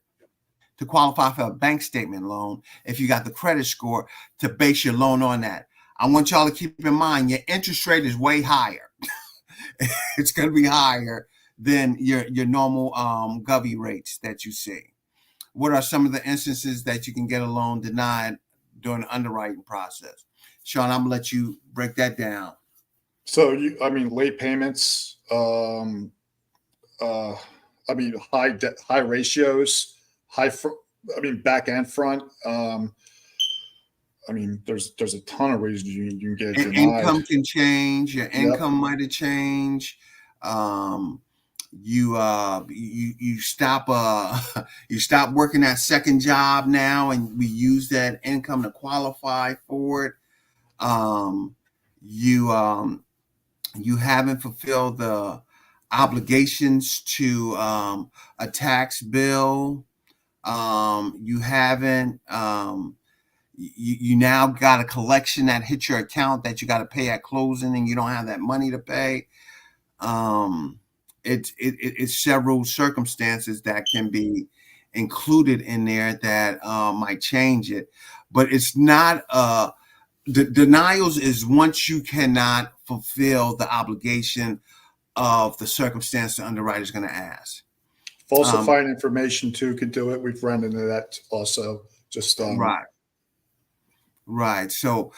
to qualify for a bank statement loan if you got the credit score to base your loan on that. I want y'all to keep in mind your interest rate is way higher. It's going to be higher than your normal govy rates that you see. What are some of the instances that you can get a loan denied during the underwriting process? Shawn, I'm going to let you break that down. So late payments, high ratios, back and front. There's a ton of reasons you can get denied. Income can change. Your income might have changed. You stop working that second job now, and we use that income to qualify for it. You haven't fulfilled the obligations to a tax bill. You haven't. You now got a collection that hits your account that you got to pay at closing, and you don't have that money to pay. It's several circumstances that can be included in there that might change it, but it's not. The denials is once you cannot fulfill the obligation of the circumstance the underwriter is going to ask. Falsifying information too could do it. We've run into that also. Just Right. So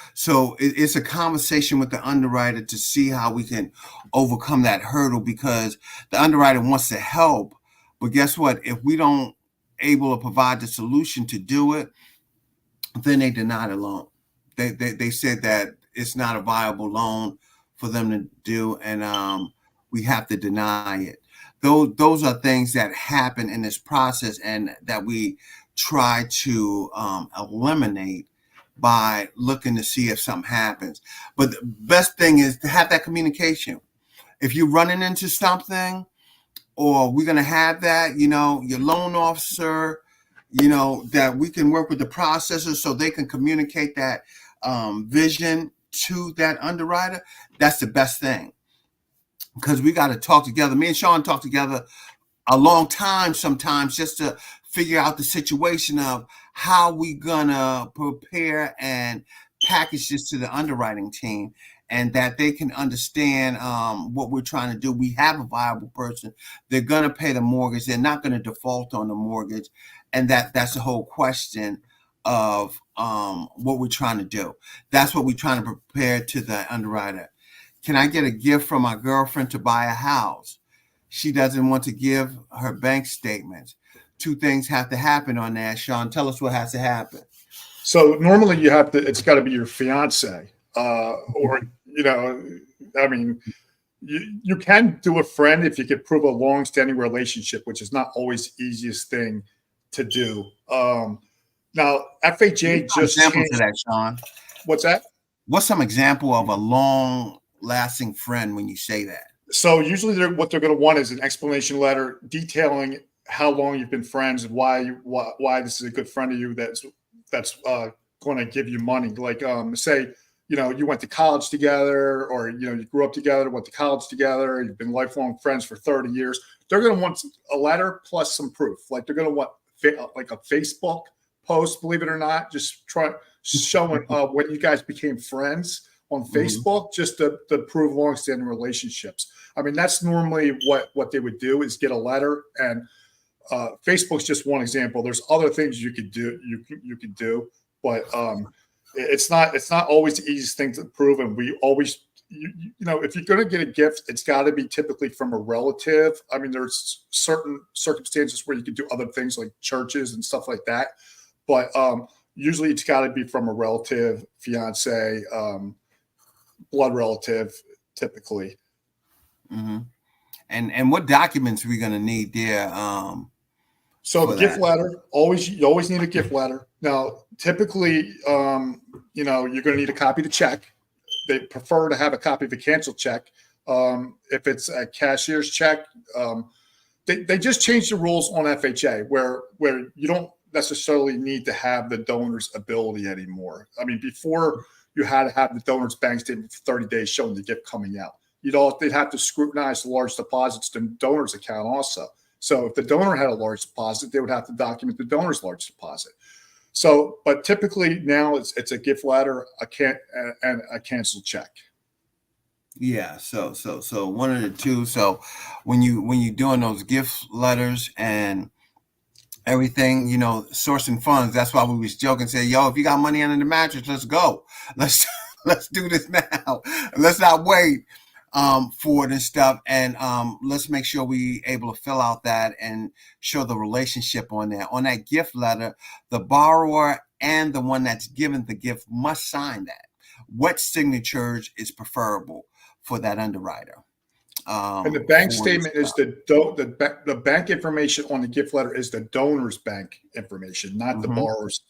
it's a conversation with the underwriter to see how we can overcome that hurdle, because the underwriter wants to help, but guess what? If we don't able to provide the solution to do it, then they deny the loan. They said that it's not a viable loan for them to do, and we have to deny it. Those are things that happen in this process, and that we try to eliminate by looking to see if something happens. But the best thing is to have that communication. If you're running into something, or we're going to have that, your loan officer, that we can work with the processor so they can communicate that vision to that underwriter. That's the best thing, because we got to talk together. Me and Shawn talk together a long time sometimes just to figure out the situation of how we gonna prepare and package this to the underwriting team, and that they can understand what we're trying to do. We have a viable person. They're gonna pay the mortgage. They're not gonna default on the mortgage, and that's the whole question of what we're trying to do. That's what we're trying to prepare to the underwriter. Can I get a gift from my girlfriend to buy a house? She doesn't want to give her bank statements. Two things have to happen on that. Shawn, tell us what has to happen. So normally it's got to be your fiance, or you can do a friend if you could prove a long-standing relationship, which is not always the easiest thing to do. Now FHA just changed to that, Shawn. What's that? What's some example of a long-lasting friend when you say that? So usually what they're going to want is an explanation letter detailing how long you've been friends and why this is a good friend of you that's going to give you money. Like say, you went to college together, or you grew up together, went to college together, you've been lifelong friends for 30 years. They're going to want a letter plus some proof. Like they're going to want like a Facebook post, believe it or not, just showing when you guys became friends on Facebook, just to prove long-standing relationships. I mean, that's normally what they would do, is get a letter, and Facebook's just one example. There's other things you could do. You could do, but it's not always the easiest thing to prove. And we always, if you're going to get a gift, it's got to be typically from a relative. I mean, there's certain circumstances where you could do other things like churches and stuff like that, but Usually it's got to be from a relative, fiance, blood relative, typically. Mm-hmm. And what documents are we going to need there? So the gift letter, you always need a gift letter. Now, typically, you're going to need a copy of the check. They prefer to have a copy of a canceled check. If it's a cashier's check, they just changed the rules on FHA where you don't necessarily need to have the donor's ability anymore. I mean, before you had to have the donor's bank statement for 30 days showing the gift coming out. They'd have to scrutinize the large deposits to the donor's account also. So if the donor had a large deposit, they would have to document the donor's large deposit. So, but typically now it's a gift letter, and a canceled check. Yeah. So one of the two. So when you're doing those gift letters and everything, sourcing funds. That's why we was joking, say, yo, if you got money under the mattress, let's go. Let's do this now. Let's not wait for it and stuff. And let's make sure we able to fill out that and show the relationship on there. On that gift letter, the borrower and the one that's given the gift must sign that. What signatures is preferable for that underwriter? And the bank statement is the bank information on the gift letter is the donor's bank information, not the borrower's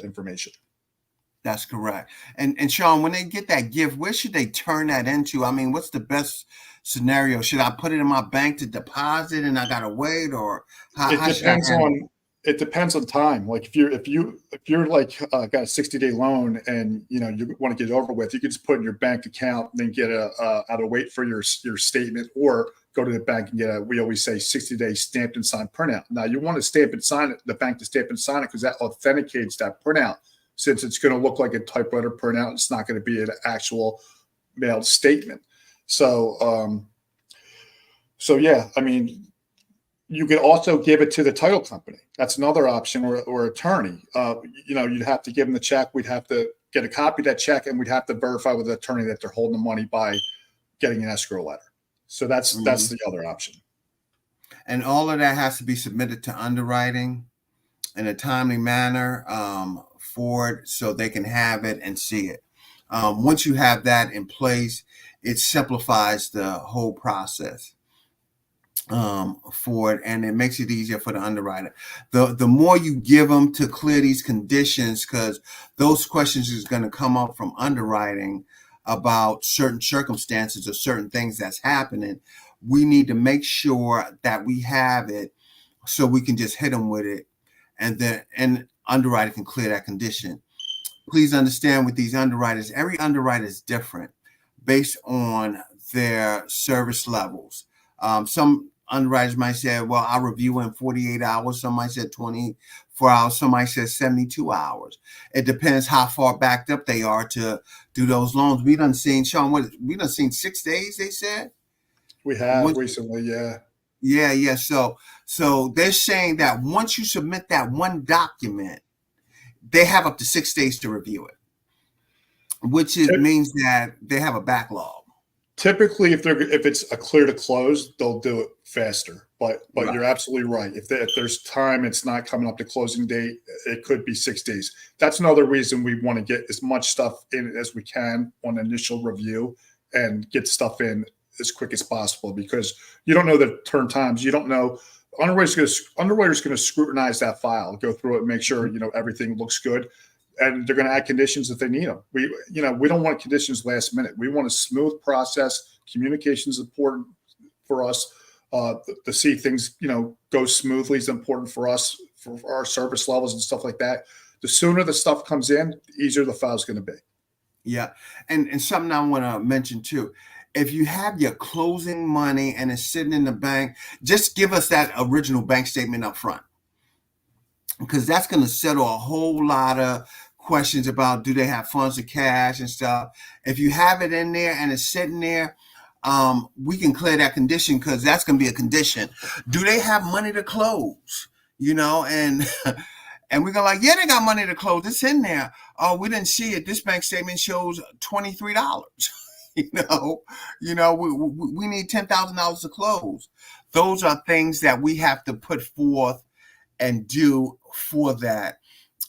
information. That's correct. And Shawn, when they get that gift, where should they turn that into? I mean, what's the best scenario? Should I put it in my bank to deposit and I gotta wait, or it depends on time. Like if you're like got a 60-day loan and you want to get it over with, you can just put it in your bank account and then get either wait for your statement or go to the bank and get we always say 60-day stamped and signed printout. Now you want to stamp and sign it, the bank to stamp and sign it because that authenticates that printout. Since it's going to look like a typewriter printout, it's not going to be an actual mailed statement. So yeah, I mean, you could also give it to the title company. That's another option, or attorney. You'd have to give them the check. We'd have to get a copy of that check, and we'd have to verify with the attorney that they're holding the money by getting an escrow letter. So that's the other option. And all of that has to be submitted to underwriting in a timely manner for it, so they can have it and see it. Once you have that in place, it simplifies the whole process for it, and it makes it easier for the underwriter. The more you give them to clear these conditions, because those questions is going to come up from underwriting about certain circumstances or certain things that's happening. We need to make sure that we have it so we can just hit them with it, and underwriter can clear that condition. Please understand, with these underwriters, every underwriter is different based on their service levels. Some underwriters might say, well, I'll review in 48 hours. Some might say 24 hours. Some might say 72 hours. It depends how far backed up they are to do those loans. We done seen, Shawn, we done seen 6 days, they said? We have recently, yeah. Yeah. So they're saying that once you submit that one document, they have up to 6 days to review it, which means that they have a backlog. Typically, if it's a clear to close, they'll do it faster. But right. You're absolutely right. If there's time, it's not coming up to closing date, it could be 6 days. That's another reason we want to get as much stuff in as we can on initial review and get stuff in as quick as possible, because you don't know the turn times. You don't know. Underwriter's going to scrutinize that file, go through it, and make sure everything looks good, and they're going to add conditions if they need them. We don't want conditions last minute. We want a smooth process. Communication is important for us. To see things go smoothly is important for us, for our service levels and stuff like that. The sooner the stuff comes in, the easier the file is going to be. Yeah, and something I want to mention too. If you have your closing money and it's sitting in the bank, just give us that original bank statement up front, because that's going to settle a whole lot of questions about, do they have funds or cash and stuff. If you have it in there and it's sitting there, we can clear that condition, because that's going to be a condition. Do they have money to close? And we're going like, yeah, they got money to close. It's in there. Oh, we didn't see it. This bank statement shows $23. We need $10,000 to close. Those are things that we have to put forth and do for that.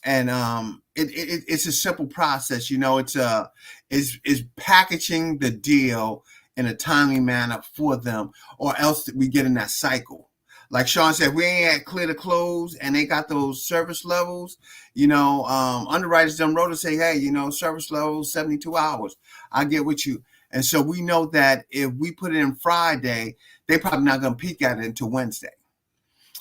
And it's a simple process. It's packaging the deal in a timely manner for them, or else we get in that cycle. Like Shawn said, we ain't at clear to close and they got those service levels, underwriters done wrote and say, hey, service level 72 hours. I get with you. And so we know that if we put it in Friday, they probably not going to peek at it until Wednesday.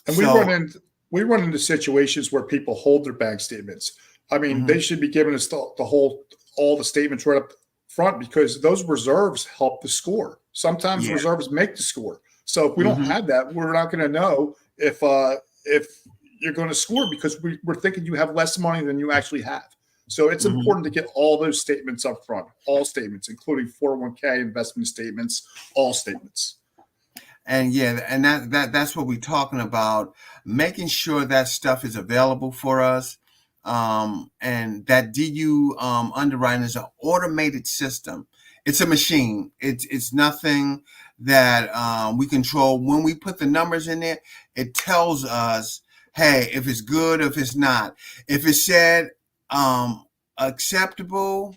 And So we run into situations where people hold their bank statements. I mean, they should be giving us all the statements right up front, because those reserves help the score. Sometimes reserves make the score. So if we don't have that, we're not going to know if you're going to score, because we're thinking you have less money than you actually have. So it's important to get all those statements up front, all statements, including 401k, investment statements, all statements. And that's what we're talking about, making sure that stuff is available for us. And that DU underwriting is an automated system. It's a machine. It's nothing that we control. When we put the numbers in there, it tells us, hey, if it's good or if it's not. If it said acceptable,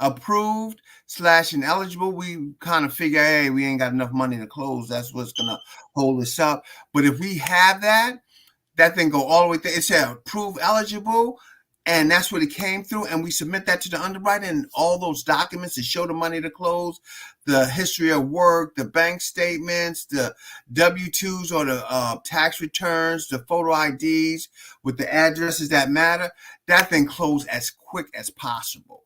approved / ineligible, we kind of figure, hey, we ain't got enough money to close. That's what's gonna hold us up. But if we have that thing go all the way through, it said approved, eligible, and that's what it came through, and we submit that to the underwriter, and all those documents that show the money to close, the history of work, the bank statements, the W-2s or the tax returns, the photo IDs with the addresses that matter, that thing closed as quick as possible.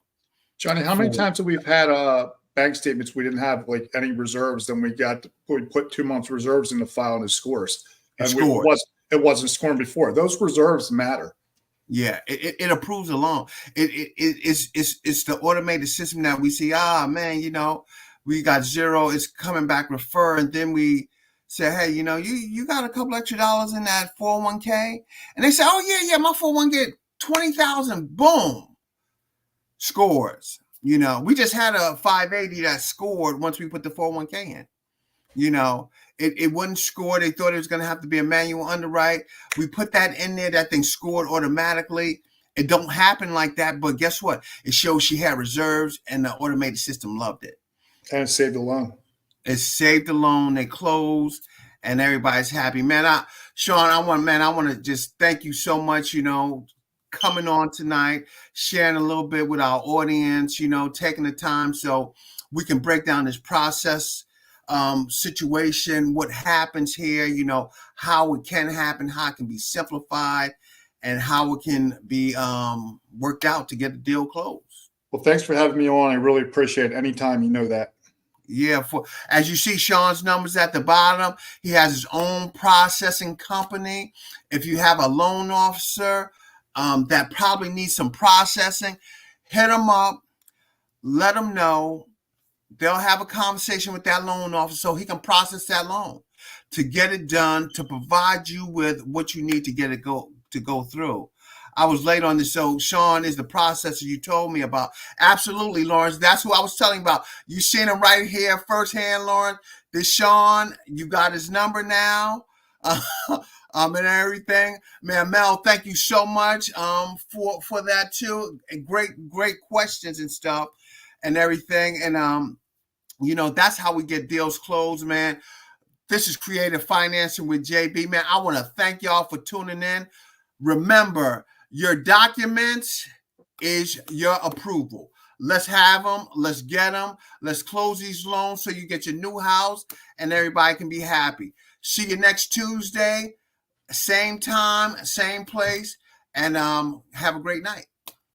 Johnny, how many times have we had bank statements we didn't have like any reserves, then we put 2 months reserves in the file and it scores. And it wasn't scoring before. Those reserves matter. Yeah, it approves a loan. It's the automated system that we see, man, we got zero, it's coming back refer, and then we say, hey, you got a couple extra dollars in that 401k, and they say, oh yeah, my 401k get 20,000, boom, scores. We just had a 580 that scored once we put the 401k in. It wouldn't score. They thought it was going to have to be a manual underwrite. We put that in there. That thing scored automatically. It don't happen like that, but guess what? It shows she had reserves, and the automated system loved it. And it saved the loan. It saved the loan. They closed, and everybody's happy. Man, Shawn, I want to just thank you so much, coming on tonight, sharing a little bit with our audience, taking the time so we can break down this process situation, what happens here, how it can happen, how it can be simplified, and how it can be worked out to get the deal closed. Well, thanks for having me on. I really appreciate it. Anytime, that. Yeah, as you see Shawn's numbers at the bottom, he has his own processing company. If you have a loan officer that probably needs some processing, hit them up, let them know. They'll have a conversation with that loan officer so he can process that loan to get it done, to provide you with what you need to get it to go through. I was late on this, so Shawn is the processor you told me about. Absolutely, Lawrence. That's who I was telling about. You seen him right here firsthand, Lawrence. This Shawn, you got his number now. And everything. Man, Mel, thank you so much for that too. And great questions and stuff and everything. And that's how we get deals closed, man. This is Creative Financing with JB. Man, I want to thank y'all for tuning in. Remember, your documents is your approval. Let's have them. Let's get them. Let's close these loans so you get your new house and everybody can be happy. See you next Tuesday, same time, same place, and have a great night.